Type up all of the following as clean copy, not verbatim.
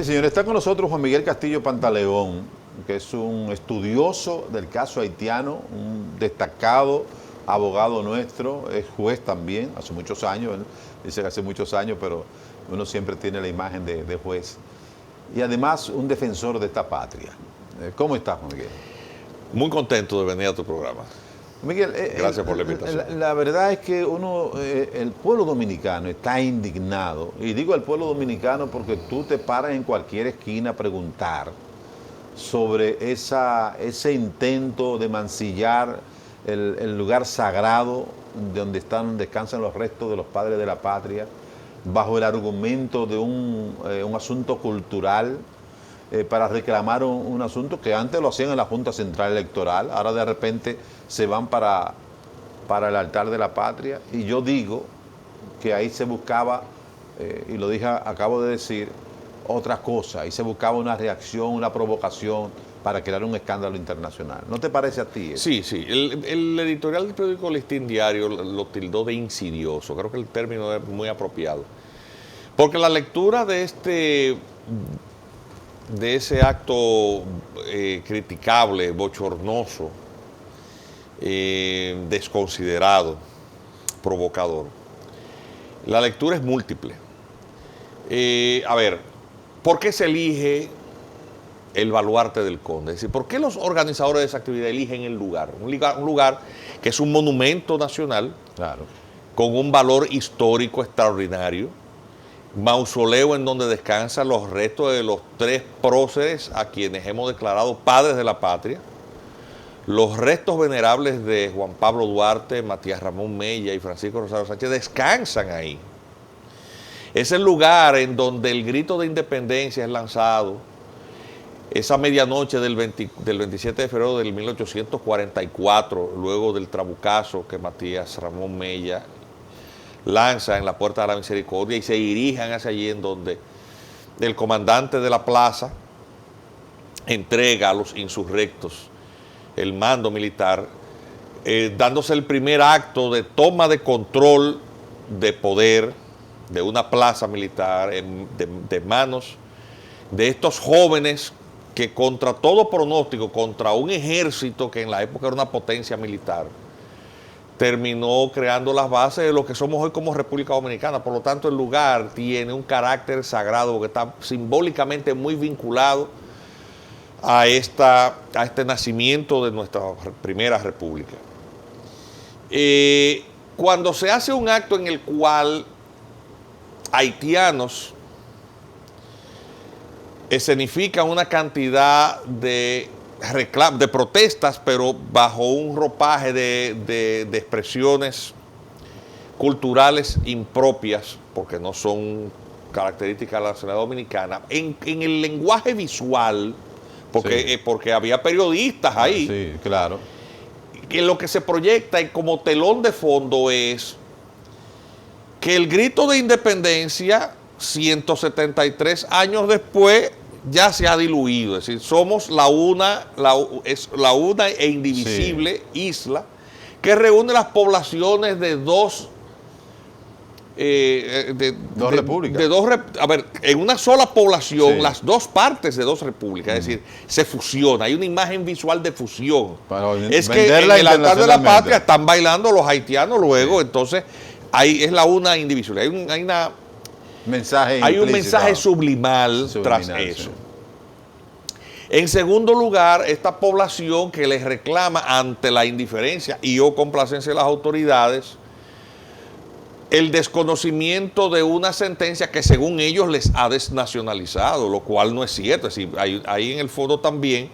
Sí, señor, está con nosotros Juan Miguel Castillo Pantaleón, que es un estudioso del caso haitiano, un destacado abogado nuestro, es juez también, hace muchos años, él dice que hace muchos años, pero uno siempre tiene la imagen de juez. Y además un defensor de esta patria. ¿Cómo estás, Juan Miguel? Muy contento de venir a tu programa. Miguel, gracias por la invitación. La verdad es que el pueblo dominicano está indignado, y digo el pueblo dominicano porque tú te paras en cualquier esquina a preguntar sobre ese intento de mancillar el lugar sagrado donde descansan los restos de los padres de la patria, bajo el argumento de un asunto cultural, para reclamar un asunto que antes lo hacían en la Junta Central Electoral, ahora de repente se van para el altar de la patria. Y yo digo que ahí se buscaba, y lo dije, acabo de decir, otra cosa, ahí se buscaba una reacción, una provocación para crear un escándalo internacional. ¿No te parece a ti eso? Sí, sí. El editorial del periódico Listín Diario lo tildó de insidioso. Creo que el término es muy apropiado. Porque la lectura de ese acto criticable, bochornoso, desconsiderado, provocador, la lectura es múltiple. A ver, ¿por qué se elige el Baluarte del Conde? Es decir, ¿por qué los organizadores de esa actividad eligen el lugar? Un lugar que es un monumento nacional, claro, con un valor histórico extraordinario, mausoleo en donde descansan los restos de los 3 próceres a quienes hemos declarado padres de la patria, los restos venerables de Juan Pablo Duarte, Matías Ramón Mella y Francisco Rosario Sánchez descansan ahí. Es el lugar en donde el grito de independencia es lanzado esa medianoche del 27 de febrero del 1844, luego del trabucazo que Matías Ramón Mella lanza en la Puerta de la Misericordia, y se dirijan hacia allí, en donde el comandante de la plaza entrega a los insurrectos el mando militar, dándose el primer acto de toma de control de poder de una plaza militar de manos de estos jóvenes que, contra todo pronóstico, contra un ejército que en la época era una potencia militar, terminó creando las bases de lo que somos hoy como República Dominicana. Por lo tanto, el lugar tiene un carácter sagrado porque está simbólicamente muy vinculado a este nacimiento de nuestra primera república. Cuando se hace un acto en el cual haitianos escenifican una cantidad de protestas, pero bajo un ropaje de expresiones culturales impropias, porque no son características de la nacionalidad dominicana, en el lenguaje visual, porque había periodistas ahí. Sí, claro. Que lo que se proyecta como telón de fondo es que el grito de independencia, 173 años después, ya se ha diluido. Es decir, somos la una e indivisible isla que reúne las poblaciones de dos repúblicas. En una sola población, sí, las dos partes de 2 repúblicas. Es decir, se fusiona. Hay una imagen visual de fusión. Es que en el altar de la patria están bailando los haitianos luego, sí. Entonces ahí es la una indivisible. Hay un mensaje sublimal tras eso. Sí. En segundo lugar, esta población que les reclama ante la indiferencia y o complacencia de las autoridades el desconocimiento de una sentencia que según ellos les ha desnacionalizado, lo cual no es cierto. Es decir, ahí en el fondo también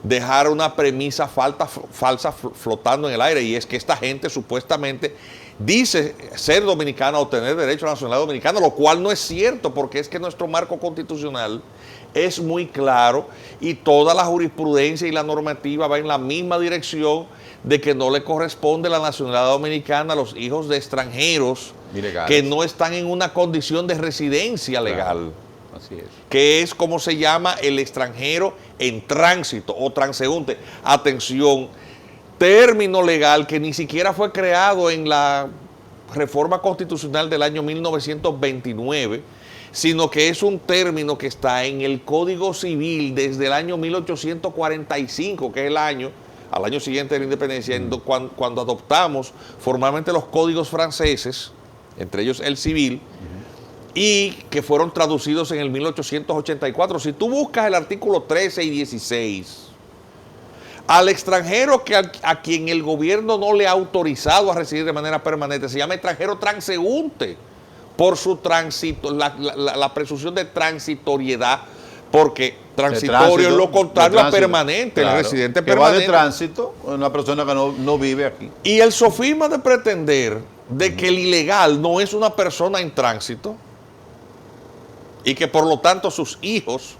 dejar una premisa falsa flotando en el aire, y es que esta gente supuestamente dice ser dominicana o tener derecho a la nacionalidad dominicana, lo cual no es cierto, porque es que nuestro marco constitucional es muy claro y toda la jurisprudencia y la normativa va en la misma dirección de que no le corresponde la nacionalidad dominicana a los hijos de extranjeros que no están en una condición de residencia legal. Claro. Así es. Que es como se llama el extranjero en tránsito o transeúnte. Atención, término legal que ni siquiera fue creado en la reforma constitucional del año 1929, sino que es un término que está en el Código Civil desde el año 1845, que es al año siguiente de la independencia, cuando adoptamos formalmente los códigos franceses, entre ellos el civil, y que fueron traducidos en el 1884. Si tú buscas el artículo 13 y 16, al extranjero a quien el gobierno no le ha autorizado a residir de manera permanente, se llama extranjero transeúnte, por su tránsito, la presunción de transitoriedad, porque transitorio es lo contrario a permanente, claro, el residente que permanente. va de tránsito, una persona que no vive aquí. Y el sofisma de pretender de que el ilegal no es una persona en tránsito y que por lo tanto sus hijos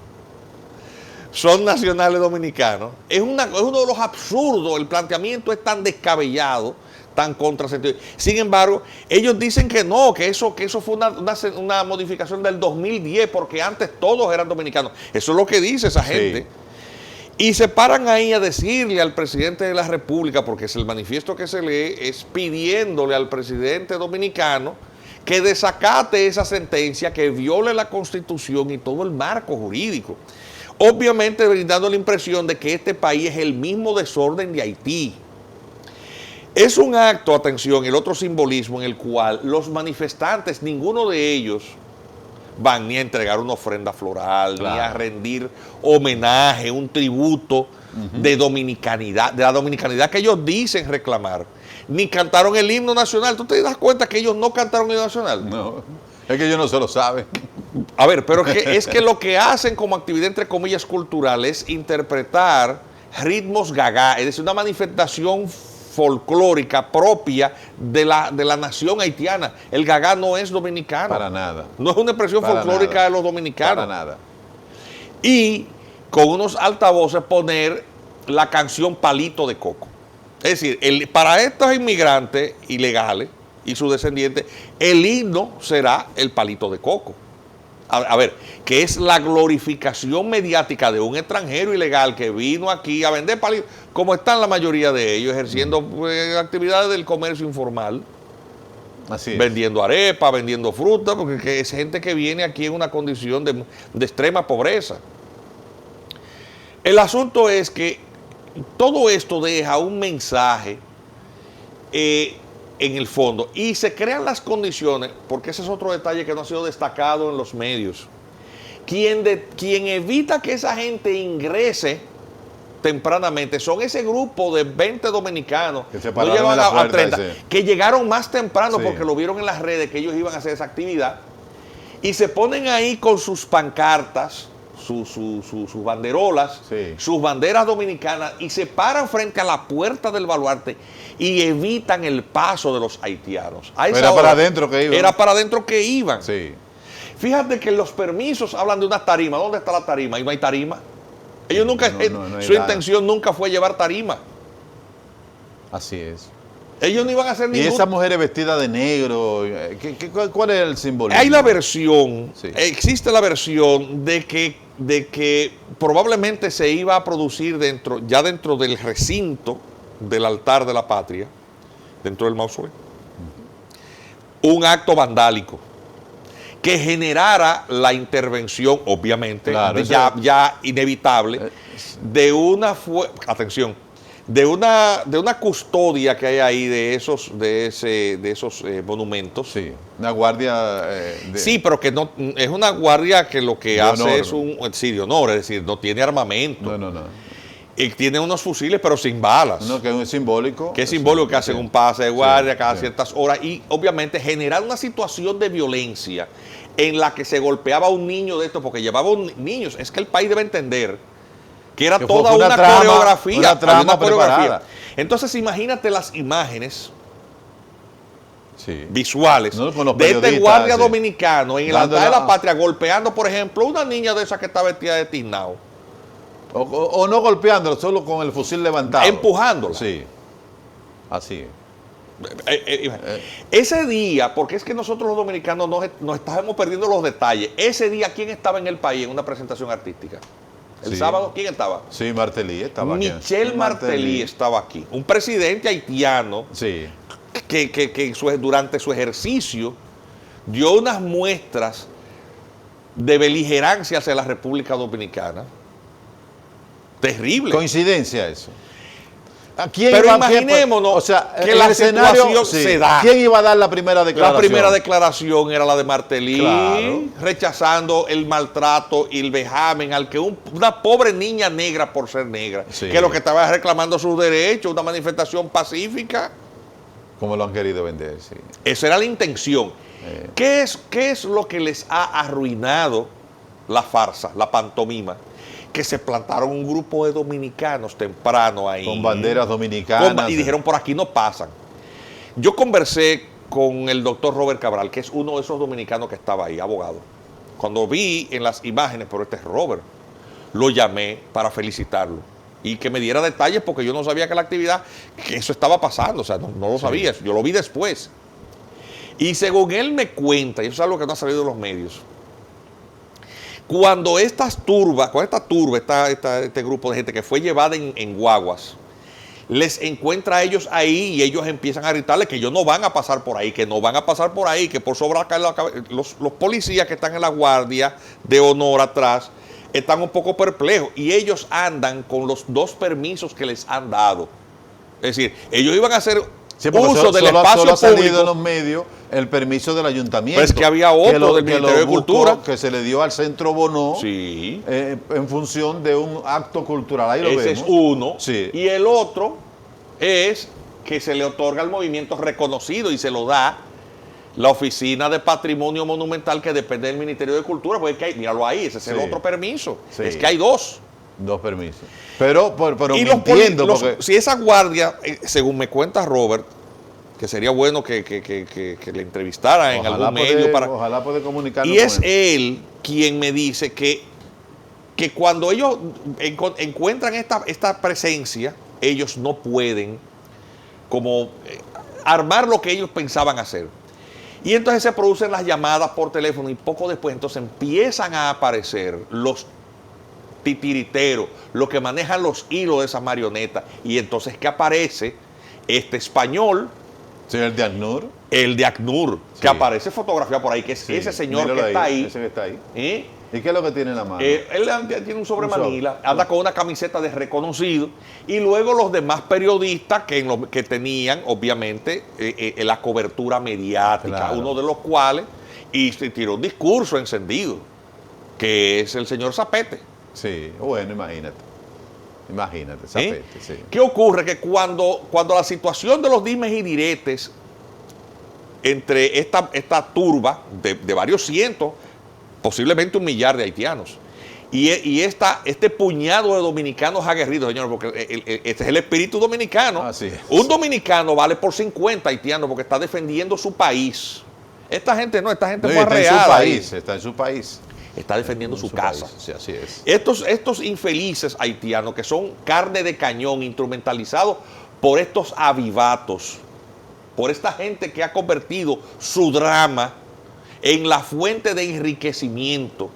son nacionales dominicanos, es uno de los absurdos. El planteamiento es tan descabellado, tan contrasentido. Sin embargo, ellos dicen que no, que eso fue una modificación del 2010, porque antes todos eran dominicanos. Eso es lo que dice esa gente. Y se paran ahí a decirle al presidente de la República, porque es el manifiesto que se lee, es pidiéndole al presidente dominicano que desacate esa sentencia, que viole la Constitución y todo el marco jurídico. Obviamente brindando la impresión de que este país es el mismo desorden de Haití. Es un acto, atención, el otro simbolismo en el cual los manifestantes, ninguno de ellos van ni a entregar una ofrenda floral, claro, ni a rendir homenaje, un tributo de dominicanidad, de la dominicanidad que ellos dicen reclamar, ni cantaron el himno nacional. ¿Tú te das cuenta que ellos no cantaron el himno nacional? No, es que ellos no se lo saben. A ver, pero es que lo que hacen como actividad, entre comillas, cultural, es interpretar ritmos gagá, es decir, una manifestación folclórica propia de la nación haitiana. El gagá no es dominicano. Para nada. No es una expresión folclórica nada de los dominicanos. Para nada. Y con unos altavoces poner la canción Palito de Coco. Es decir, para estos inmigrantes ilegales y sus descendientes, el himno será el Palito de Coco. A ver, que es la glorificación mediática de un extranjero ilegal que vino aquí a vender palitos, como están la mayoría de ellos, ejerciendo actividades del comercio informal. Así es. Vendiendo arepa, vendiendo fruta, porque es gente que viene aquí en una condición de extrema pobreza. El asunto es que todo esto deja un mensaje en el fondo, y se crean las condiciones, porque ese es otro detalle que no ha sido destacado en los medios. Quien evita que esa gente ingrese tempranamente son ese grupo de 20 dominicanos que se no llevan a 30, que llegaron más temprano, sí, porque lo vieron en las redes que ellos iban a hacer esa actividad, y se ponen ahí con sus pancartas, sus banderolas, sí, sus banderas dominicanas, y se paran frente a la puerta del baluarte y evitan el paso de los haitianos. Era para adentro que iban. Era para adentro que iban. Sí. Fíjate que los permisos hablan de una tarima. ¿Dónde está la tarima? Y no hay tarima. Ellos nunca, su intención nunca fue llevar tarima. Así es. Ellos no iban a hacer Y ningún... esas mujeres vestidas de negro, ¿cuál es el simbolismo? Hay la versión, sí, existe la versión de que probablemente se iba a producir ya dentro del recinto del altar de la patria, dentro del mausoleo, un acto vandálico que generara la intervención, obviamente, claro, ya inevitable, de una custodia que hay ahí de esos monumentos. Sí, una guardia. Sí, pero que no es una guardia que lo que hace honor, es de honor, es decir, no tiene armamento. No. Y tiene unos fusiles, pero sin balas. No, que es simbólico. Que es simbólico, que hacen un pase de guardia cada sí, ciertas horas. Y obviamente generar una situación de violencia en la que se golpeaba a un niño de esto, porque llevaba niños. Es que el país debe entender que era toda una coreografía. Una trama preparada. Entonces imagínate las imágenes visuales de este guardia dominicano en el altar de la patria golpeando, por ejemplo, una niña de esa que está vestida de tiznao. O no golpeándola, solo con el fusil levantado. Empujándola. Sí, así. Ese día, porque es que nosotros los dominicanos nos estábamos perdiendo los detalles. Ese día, ¿quién estaba en el país en una presentación artística? El sábado, ¿quién estaba? Sí, Martelly estaba aquí. Michel Martelly estaba aquí. Un presidente haitiano que durante su ejercicio dio unas muestras de beligerancia hacia la República Dominicana. Terrible. Coincidencia eso. ¿A quién Pero iba- imaginémonos o sea, que en la el escenario, situación se da. ¿Quién iba a dar la primera La declaración? primera declaración era la de Martelly, Claro. rechazando el maltrato y el vejamen al que una pobre niña negra por ser negra, Sí. que lo que estaba reclamando sus derechos, una manifestación pacífica. Como lo han querido vender, sí. Esa era la intención. ¿Qué es lo que les ha arruinado la farsa, la pantomima? Que se plantaron un grupo de dominicanos temprano ahí. Con banderas dominicanas. Y dijeron, por aquí no pasan. Yo conversé con el doctor Robert Cabral, que es uno de esos dominicanos que estaba ahí, abogado. Cuando vi en las imágenes, pero este es Robert, lo llamé para felicitarlo y que me diera detalles porque yo no sabía que la actividad, que eso estaba pasando, o sea, no lo sabía, yo lo vi después. Y según él me cuenta, y eso es algo que no ha salido de los medios, cuando este grupo de gente que fue llevada en guaguas, les encuentra a ellos ahí y ellos empiezan a gritarle que ellos no van a pasar por ahí, que no van a pasar por ahí, que por sobre los policías que están en la guardia de honor atrás están un poco perplejos y ellos andan con los 2 permisos que les han dado. Es decir, ellos iban a hacer uso del espacio solo ha salido en público. los medios el permiso del ayuntamiento. Pero es que había otro del Ministerio de buscó, Cultura. que se le dio al Centro Bonó Sí. en función de un acto cultural. Ahí lo Ese vemos. es uno. Sí. Y el otro es que se le otorga al movimiento reconocido y se lo da la Oficina de Patrimonio Monumental que depende del Ministerio de Cultura. Porque es que hay, míralo ahí, ese es el Sí. otro permiso. Sí. Es que hay 2. 2 permisos. Pero Y los mintiendo, porque si esa guardia, según me cuenta Robert, que sería bueno que le entrevistara en algún medio ojalá poder comunicarnos y es con él. él quien me dice que cuando ellos encuentran esta presencia, ellos no pueden como armar lo que ellos pensaban hacer. Y entonces se producen las llamadas por teléfono y poco después entonces empiezan a aparecer los titiriteros, los que manejan los hilos de esa marioneta. Y entonces que aparece este español, Sí, el de ACNUR. el de ACNUR, Sí. que aparece fotografiado por ahí, que es Sí, ese señor míralo que está ahí. Ese que está ahí. ¿eh? ¿Y qué es lo que tiene en la mano? Él tiene un sobre Un sobre. manila, anda con una camiseta de reconocido y luego los demás periodistas que tenían, obviamente, la cobertura mediática, Claro. uno de los cuales tiró un discurso encendido, que es el señor Zapete. Sí, bueno, imagínate. Imagínate, Zapete, sí. ¿Qué ocurre? Que cuando la situación de los dimes y diretes entre esta turba de varios cientos, posiblemente 1 millar de haitianos, y este puñado de dominicanos aguerridos, señores, porque este es el espíritu dominicano. Así es. Un dominicano vale por 50 haitianos porque está defendiendo su país. Esta gente No, fue está en su arreada ahí. país, está en su país. Está defendiendo su En casa. país. Sí, así es. Estos infelices haitianos que son carne de cañón, instrumentalizados por estos avivatos, por esta gente que ha convertido su drama en la fuente de enriquecimiento,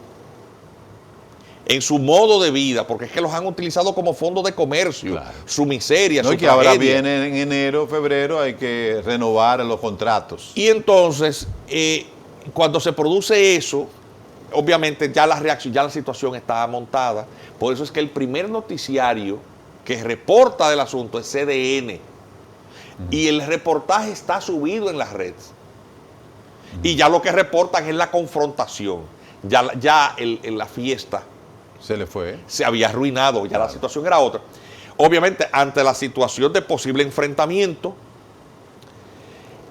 en su modo de vida, porque es que los han utilizado como fondo de comercio, Claro. su miseria, No, su y que ahora tragedia. viene en enero, febrero, hay que renovar los contratos. Y entonces, cuando se produce eso, obviamente ya la reacción, ya la situación está montada. Por eso es que el primer noticiario que reporta del asunto es CDN. Y el reportaje está subido en las redes. Y ya lo que reportan es la confrontación. Ya la fiesta Se le fue. se había arruinado, ya la situación era otra. Obviamente, ante la situación de posible enfrentamiento,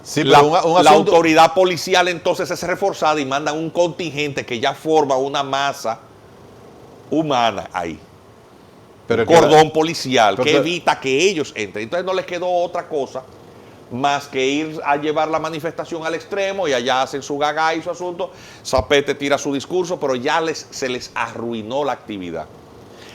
Sí, la pero un asunto, autoridad policial entonces es reforzada y mandan un contingente que ya forma una masa humana ahí. pero Cordón policial pero que que- evita que ellos entren. Entonces no les quedó otra cosa más que ir a llevar la manifestación al extremo y allá hacen su gaga y su asunto. Zapete tira su discurso, pero ya se les arruinó la actividad.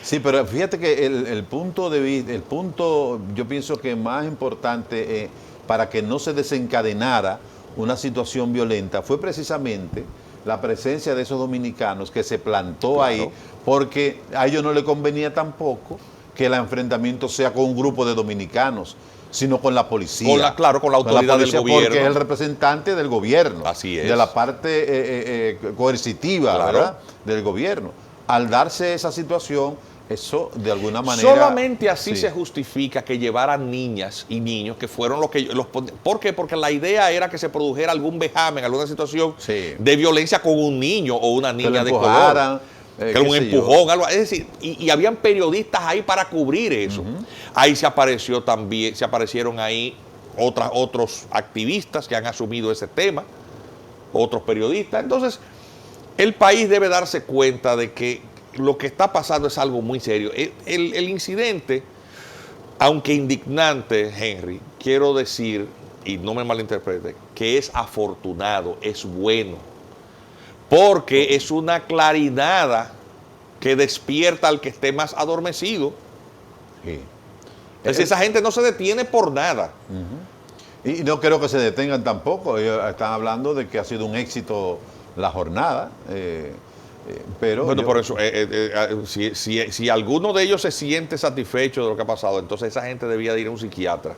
Sí, pero fíjate que el punto de vista, el punto yo pienso que más importante para que no se desencadenara una situación violenta fue precisamente la presencia de esos dominicanos que se plantó Claro. ahí, porque a ellos no les convenía tampoco que el enfrentamiento sea con un grupo de dominicanos, sino con la policía. Claro, con la autoridad del gobierno. Porque es el representante del gobierno. Así es. De la parte coercitiva, claro, ¿verdad? Del gobierno. Al darse esa situación, eso de alguna manera... Solamente así sí. se justifica que llevaran niñas y niños que fueron los que... ¿Por qué? Porque la idea era que se produjera algún vejamen, alguna situación sí. de violencia con un niño o una niña de color. Que era un empujón, algo. Es decir, y habían periodistas ahí para cubrir eso. Ahí se apareció también, se aparecieron ahí otros activistas que han asumido ese tema, otros periodistas. Entonces, el país debe darse cuenta de que lo que está pasando es algo muy serio. El incidente, aunque indignante, Henry, quiero decir, y no me malinterprete, que es afortunado, es bueno. Porque es una claridad que despierta al que esté más adormecido. Sí. Es decir, esa gente no se detiene por nada. Y no creo que se detengan tampoco. Ellos están hablando de que ha sido un éxito la jornada. Pero bueno, por eso, si alguno de ellos se siente satisfecho de lo que ha pasado, entonces esa gente debía de ir a un psiquiatra.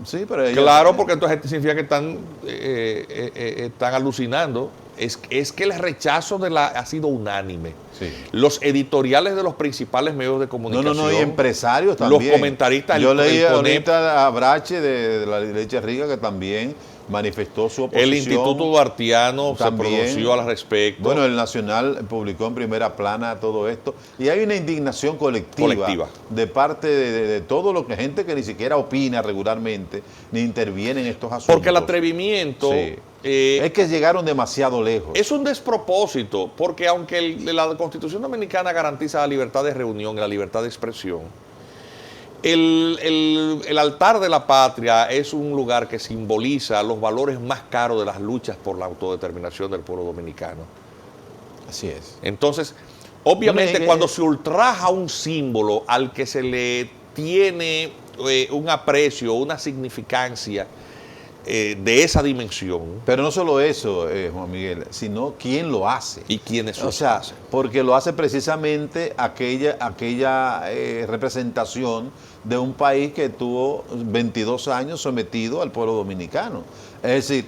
Sí, pero ellos, claro, porque entonces significa que están alucinando. Es que el rechazo ha sido unánime. Sí. Los editoriales de los principales medios de comunicación. No, y empresarios también. Los comentaristas. Yo leí ahorita a Brache de la Leche Riga que también manifestó su oposición. El Instituto Duartiano también se pronunció al respecto. Bueno, el Nacional publicó en primera plana todo esto. Y hay una indignación colectiva. De parte de todo lo que gente que ni siquiera opina regularmente, ni interviene en estos asuntos. Porque el atrevimiento... Sí. Es que llegaron demasiado lejos. Es un despropósito, porque aunque la Constitución Dominicana garantiza la libertad de reunión y la libertad de expresión, el altar de la patria es un lugar que simboliza los valores más caros de las luchas por la autodeterminación del pueblo dominicano. Así es. Entonces, obviamente, cuando se ultraja un símbolo al que se le tiene un aprecio, una significancia de esa dimensión. Pero no solo eso, Juan Miguel, sino quién lo hace. ¿Y quiénes lo hacen? Porque lo hace precisamente aquella representación de un país que tuvo 22 años sometido al pueblo dominicano. Es decir,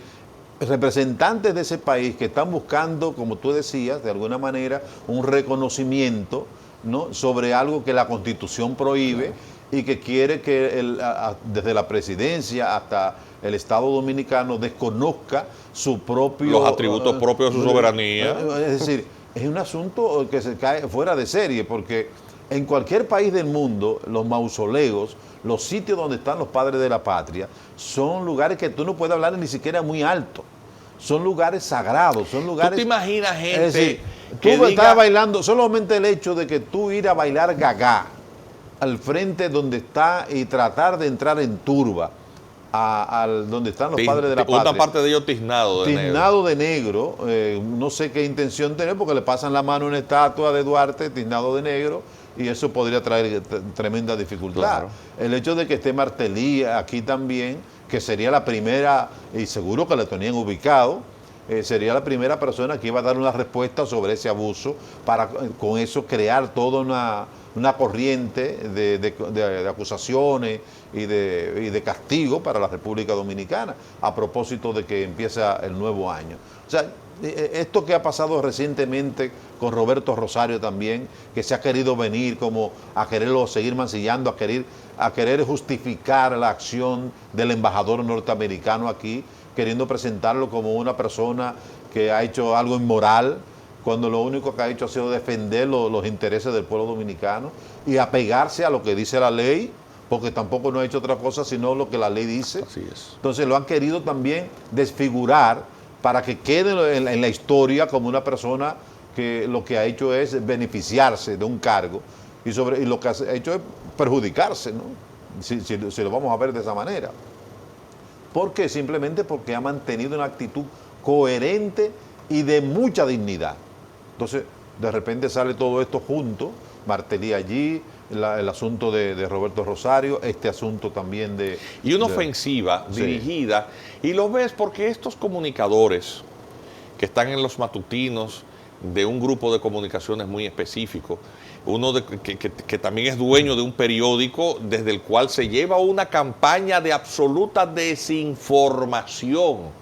representantes de ese país que están buscando, como tú decías, de alguna manera, un reconocimiento, ¿no?, sobre algo que la Constitución prohíbe y que quiere que desde la presidencia hasta el Estado Dominicano desconozca su propio... los atributos propios de su soberanía. Es decir, es un asunto que se cae fuera de serie, porque en cualquier país del mundo, los mausoleos, los sitios donde están los padres de la patria, son lugares que tú no puedes hablar ni siquiera muy alto. Son lugares sagrados, son lugares... ¿Tú te imaginas gente es decir, que tú estás bailando, solamente el hecho de que tú ir a bailar gagá al frente donde está y tratar de entrar en turba donde están los padres de la patria. Una parte de ellos tiznado de negro. Tiznado de negro, no sé qué intención tener, porque le pasan la mano a una estatua de Duarte tiznado de negro, y eso podría traer tremenda dificultad. Claro. El hecho de que esté Martelly aquí también, que sería la primera, y seguro que la tenían ubicado, sería la primera persona que iba a dar una respuesta sobre ese abuso, para con eso crear toda una corriente de acusaciones y de castigo para la República Dominicana, a propósito de que empieza el nuevo año. O sea, esto que ha pasado recientemente con Roberto Rosario también, que se ha querido venir como a quererlo seguir mancillando, a querer justificar la acción del embajador norteamericano aquí, queriendo presentarlo como una persona que ha hecho algo inmoral, cuando lo único que ha hecho ha sido defender los intereses del pueblo dominicano y apegarse a lo que dice la ley, porque tampoco no ha hecho otra cosa sino lo que la ley dice. Así es. Entonces lo han querido también desfigurar para que quede en la historia como una persona que lo que ha hecho es beneficiarse de un cargo y lo que ha hecho es perjudicarse, ¿no? Si lo vamos a ver de esa manera. ¿Por qué? Simplemente porque ha mantenido una actitud coherente y de mucha dignidad. Entonces, de repente sale todo esto junto, Martelly allí, el asunto de Roberto Rosario, este asunto también de... Y una ofensiva dirigida, y lo ves porque estos comunicadores que están en los matutinos de un grupo de comunicaciones muy específico, que también es dueño de un periódico desde el cual se lleva una campaña de absoluta desinformación.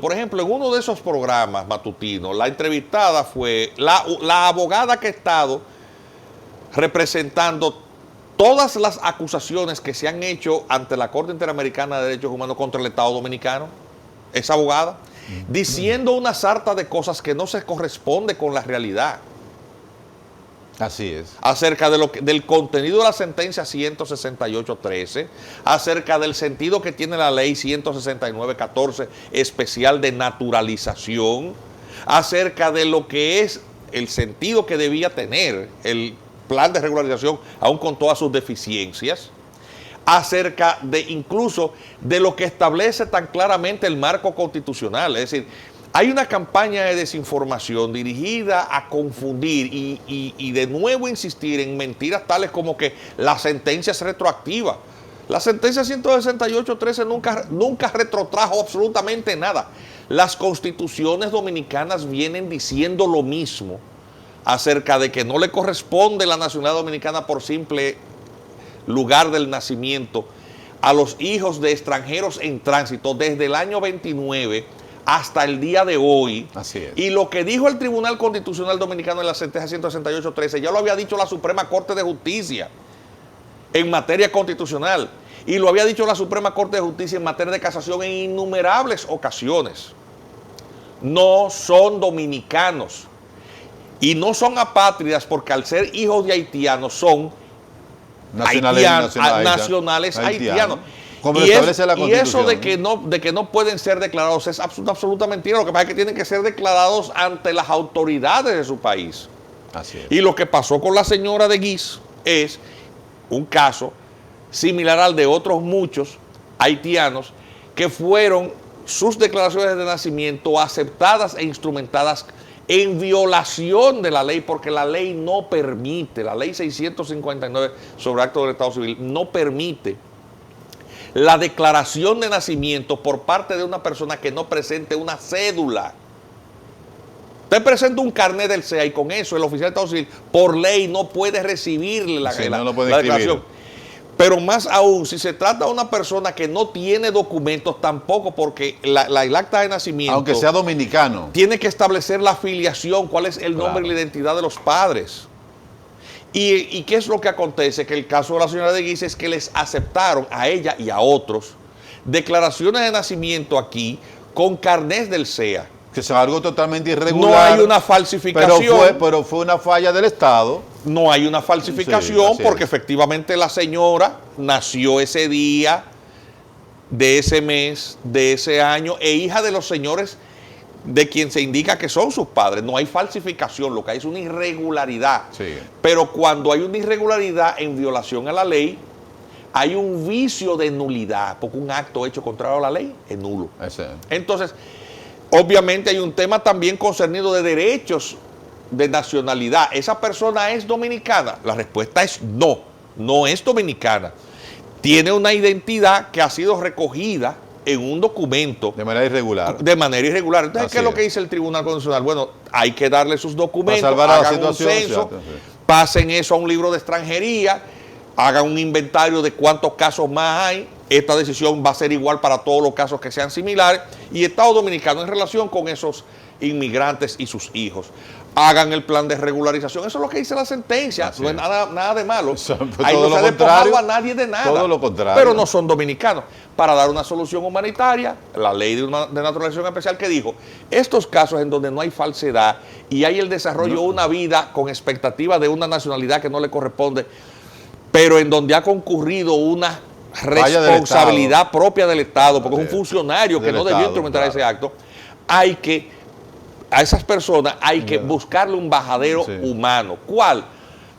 Por ejemplo, en uno de esos programas matutinos, la entrevistada fue la abogada que ha estado representando todas las acusaciones que se han hecho ante la Corte Interamericana de Derechos Humanos contra el Estado Dominicano, esa abogada, diciendo una sarta de cosas que no se corresponde con la realidad. Así es. Acerca del contenido de la sentencia 168.13, acerca del sentido que tiene la ley 169.14 especial de naturalización, acerca de lo que es el sentido que debía tener el plan de regularización, aún con todas sus deficiencias, acerca de incluso de lo que establece tan claramente el marco constitucional. Es decir, hay una campaña de desinformación dirigida a confundir y de nuevo insistir en mentiras tales como que la sentencia es retroactiva. La sentencia 168.13 nunca retrotrajo absolutamente nada. Las constituciones dominicanas vienen diciendo lo mismo acerca de que no le corresponde la nacionalidad dominicana por simple lugar del nacimiento a los hijos de extranjeros en tránsito desde el año 29 hasta el día de hoy. Así es. Y lo que dijo el Tribunal Constitucional Dominicano en la sentencia 168.13 ya lo había dicho la Suprema Corte de Justicia en materia constitucional, y lo había dicho la Suprema Corte de Justicia en materia de casación en innumerables ocasiones. No son dominicanos y no son apátridas porque al ser hijos de haitianos son nacionales haitianos. Como establece la y Constitución. eso de que no pueden ser declarados es absoluta mentira. Lo que pasa es que tienen que ser declarados ante las autoridades de su país. Así es. Y lo que pasó con la señora de Guis es un caso similar al de otros muchos haitianos que fueron sus declaraciones de nacimiento aceptadas e instrumentadas en violación de la ley, porque la ley no permite, la ley 659 sobre actos del Estado Civil no permite la declaración de nacimiento por parte de una persona que no presente una cédula. Usted presenta un carnet del CEA y con eso el oficial de Estado Civil por ley no puede recibirle la declaración. Pero más aún, si se trata de una persona que no tiene documentos tampoco, porque el acta de nacimiento, aunque sea dominicano, tiene que establecer la filiación, cuál es el nombre y la identidad de los padres. ¿Y qué es lo que acontece? Que el caso de la señora de Guis es que les aceptaron a ella y a otros declaraciones de nacimiento aquí con carnés del CEA. Que es algo totalmente irregular. No hay una falsificación. Pero fue una falla del Estado. No hay una falsificación, sí, porque efectivamente la señora nació ese día, de ese mes, de ese año, e hija de los señores de quien se indica que son sus padres. No hay falsificación, lo que hay es una irregularidad. Sí. Pero cuando hay una irregularidad en violación a la ley, hay un vicio de nulidad, porque un acto hecho contrario a la ley es nulo. Entonces, obviamente hay un tema también concernido de derechos de nacionalidad. ¿Esa persona es dominicana? La respuesta es no, no es dominicana. Tiene una identidad que ha sido recogida en un documento. De manera irregular. De manera irregular. Entonces, ¿qué es lo que dice el Tribunal Constitucional? Bueno, hay que darle sus documentos, hagan un censo, pasen eso a un libro de extranjería, hagan un inventario de cuántos casos más hay. Esta decisión va a ser igual para todos los casos que sean similares. Y Estado Dominicano en relación con esos inmigrantes y sus hijos, hagan el plan de regularización. Eso es lo que dice la sentencia. No es nada de malo. Ahí no se ha despojado a nadie de nada. Todo lo contrario. Pero no son dominicanos. Para dar una solución humanitaria, la ley de naturalización especial que dijo, estos casos en donde no hay falsedad y hay el desarrollo de una vida con expectativa de una nacionalidad que no le corresponde, pero en donde ha concurrido una responsabilidad propia del Estado, porque es un funcionario que no debió instrumentar ese acto, a esas personas hay que buscarle un bajadero humano. ¿Cuál?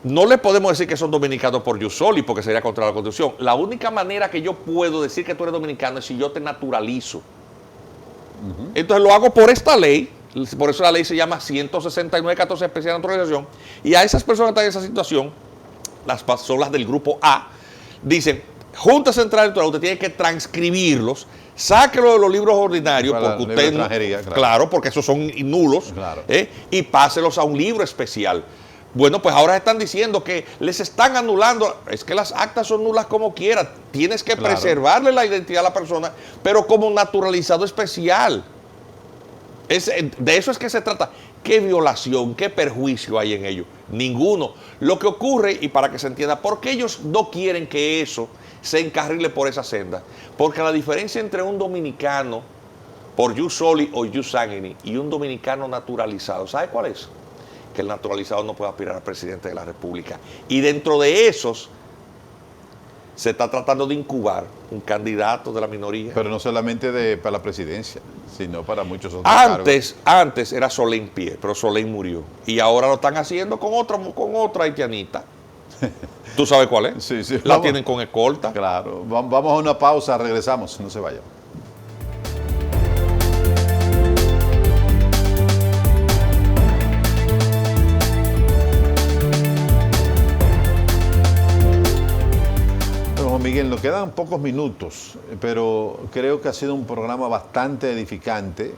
No le podemos decir que son dominicanos por jus soli, porque sería contra la Constitución. La única manera que yo puedo decir que tú eres dominicano es si yo te naturalizo. Entonces lo hago por esta ley, por eso la ley se llama 169.14 especial de naturalización, y a esas personas que están en esa situación, son las del grupo A, dicen, Junta Central Electoral, usted tiene que transcribirlos, sáquelo de los libros ordinarios, Para porque el libro de usted, extranjería, claro. claro, porque esos son nulos, Claro. y páselos a un libro especial. Bueno, pues ahora están diciendo que les están anulando. Es que las actas son nulas como quiera. Tienes que Claro. preservarle la identidad a la persona, pero como naturalizado especial. De eso es que se trata. ¿Qué violación, qué perjuicio hay en ello? Ninguno. Lo que ocurre, y para que se entienda, ¿por qué ellos no quieren que eso se encarrile por esa senda? Porque la diferencia entre un dominicano por jus soli o jus sanguinis y un dominicano naturalizado, ¿sabe cuál es? Que el naturalizado no puede aspirar al presidente de la República. Y dentro de esos se está tratando de incubar un candidato de la minoría. Pero no solamente para la presidencia, sino para muchos otros cargos. Antes era Solén Pie, pero Solén murió. Y ahora lo están haciendo con otra haitianita. ¿Tú sabes cuál es? Sí, sí. La tienen con escolta. Claro. Vamos a una pausa, regresamos, no se vayan. Miguel, nos quedan pocos minutos, pero creo que ha sido un programa bastante edificante.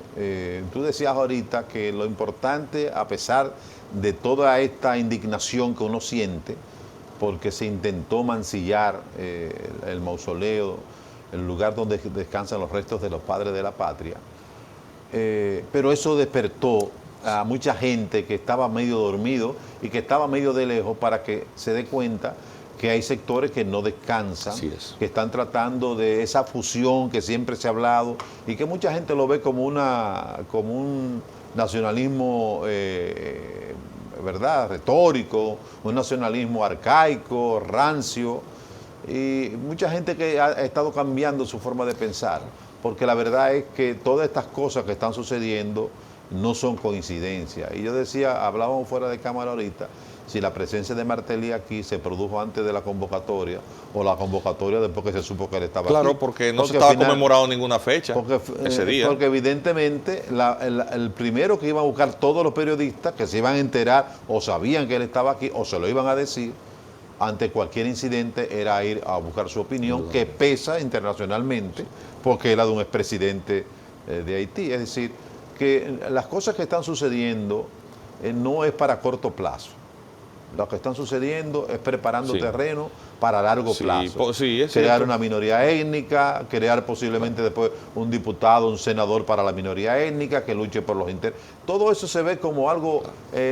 Tú decías ahorita que lo importante, a pesar de toda esta indignación que uno siente, porque se intentó mancillar el mausoleo, el lugar donde descansan los restos de los padres de la patria, pero eso despertó a mucha gente que estaba medio dormido y que estaba medio de lejos para que se dé cuenta que hay sectores que no descansan, que están tratando de esa fusión que siempre se ha hablado y que mucha gente lo ve como un nacionalismo, ¿verdad?, retórico, un nacionalismo arcaico, rancio, y mucha gente que ha estado cambiando su forma de pensar, porque la verdad es que todas estas cosas que están sucediendo no son coincidencias. Y yo decía, hablábamos fuera de cámara ahorita, si la presencia de Martelly aquí se produjo antes de la convocatoria o la convocatoria después que se supo que él estaba aquí. Claro, porque no se estaba conmemorando ninguna fecha ese día. Porque evidentemente el primero que iban a buscar todos los periodistas que se iban a enterar o sabían que él estaba aquí o se lo iban a decir ante cualquier incidente era ir a buscar su opinión, que pesa internacionalmente porque era de un expresidente de Haití. Es decir, que las cosas que están sucediendo no es para corto plazo. Lo que están sucediendo es preparando terreno para largo plazo. Crear una minoría étnica, crear posiblemente después un diputado, un senador para la minoría étnica que luche por los intereses. Todo eso se ve como algo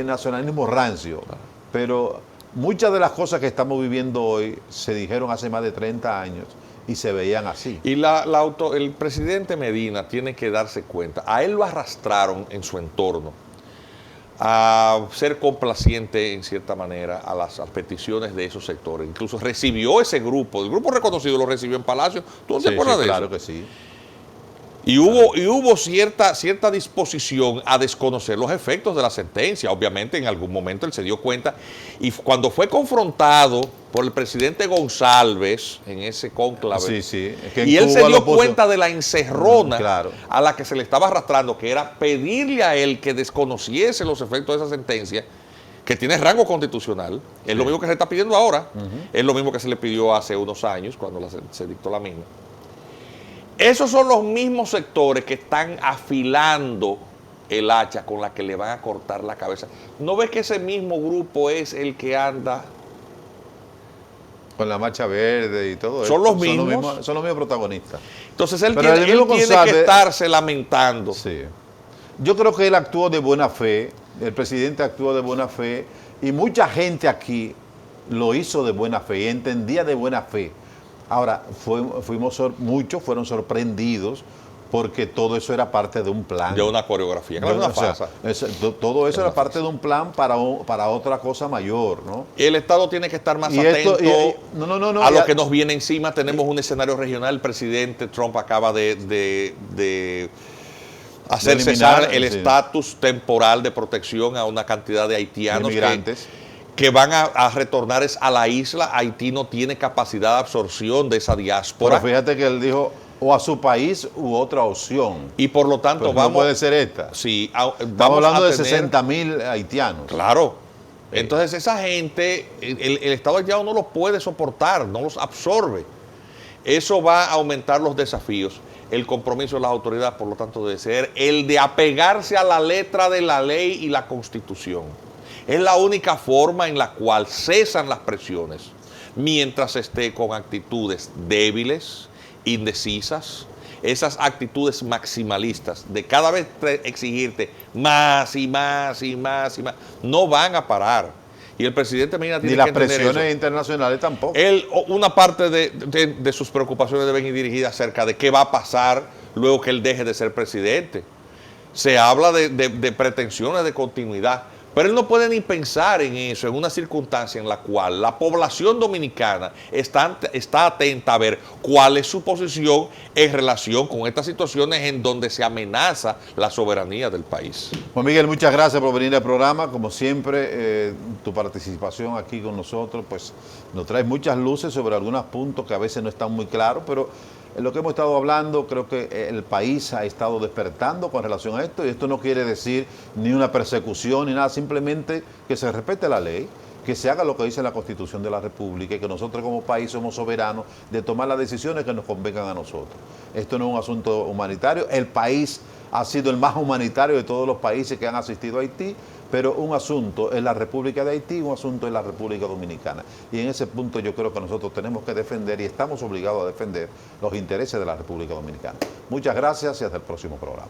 nacionalismo rancio, pero muchas de las cosas que estamos viviendo hoy se dijeron hace más de 30 años y se veían así. Y el presidente Medina tiene que darse cuenta, a él lo arrastraron en su entorno a ser complaciente en cierta manera a las peticiones de esos sectores. Incluso recibió ese grupo, el grupo reconocido lo recibió en Palacio. ¿Tú no te acuerdas de eso? Claro que sí. Y hubo cierta disposición a desconocer los efectos de la sentencia. Obviamente en algún momento él se dio cuenta y cuando fue confrontado por el presidente González en ese cónclave, y él se dio cuenta de la encerrona a la que se le estaba arrastrando, que era pedirle a él que desconociese los efectos de esa sentencia, que tiene rango constitucional. Es lo mismo que se está pidiendo ahora, es lo mismo que se le pidió hace unos años cuando se dictó la misma. Esos son los mismos sectores que están afilando el hacha con la que le van a cortar la cabeza. ¿No ves que ese mismo grupo es el que anda con la marcha verde y todo eso? Son los mismos. Son los mismos protagonistas. Entonces él tiene que estarse lamentando. Sí. Yo creo que él actuó de buena fe, el presidente actuó de buena fe y mucha gente aquí lo hizo de buena fe y entendía de buena fe. Ahora, muchos fueron sorprendidos porque todo eso era parte de un plan. De una coreografía, claro, una farsa. Todo eso era parte de un plan para otra cosa mayor, ¿no? Y el Estado tiene que estar más atento a lo que nos viene encima. Tenemos un escenario regional. El presidente Trump acaba de hacer cesar el estatus temporal de protección a una cantidad de haitianos que van a retornar a la isla. Haití no tiene capacidad de absorción de esa diáspora. Pero fíjate que él dijo o a su país u otra opción. Y por lo tanto no puede ser esta. Sí, estamos hablando de 60,000 haitianos. Claro. Entonces esa gente, el Estado haitiano no los puede soportar, no los absorbe. Eso va a aumentar los desafíos. El compromiso de las autoridades, por lo tanto, debe ser el de apegarse a la letra de la ley y la Constitución. Es la única forma en la cual cesan las presiones, mientras esté con actitudes débiles, indecisas, esas actitudes maximalistas de cada vez exigirte más y más y más y más, no van a parar. Y el presidente Medina tiene que entender eso. Ni las presiones internacionales tampoco. Una parte de sus preocupaciones deben ir dirigidas acerca de qué va a pasar luego que él deje de ser presidente. Se habla de pretensiones de continuidad, pero él no puede ni pensar en eso, en una circunstancia en la cual la población dominicana está atenta a ver cuál es su posición en relación con estas situaciones en donde se amenaza la soberanía del país. Juan Miguel, muchas gracias por venir al programa. Como siempre, tu participación aquí con nosotros pues nos trae muchas luces sobre algunos puntos que a veces no están muy claros, pero en lo que hemos estado hablando, creo que el país ha estado despertando con relación a esto, y esto no quiere decir ni una persecución ni nada, simplemente que se respete la ley, que se haga lo que dice la Constitución de la República y que nosotros como país somos soberanos de tomar las decisiones que nos convengan a nosotros. Esto no es un asunto humanitario, el país ha sido el más humanitario de todos los países que han asistido a Haití, pero un asunto es la República de Haití, un asunto es la República Dominicana. Y en ese punto yo creo que nosotros tenemos que defender y estamos obligados a defender los intereses de la República Dominicana. Muchas gracias y hasta el próximo programa.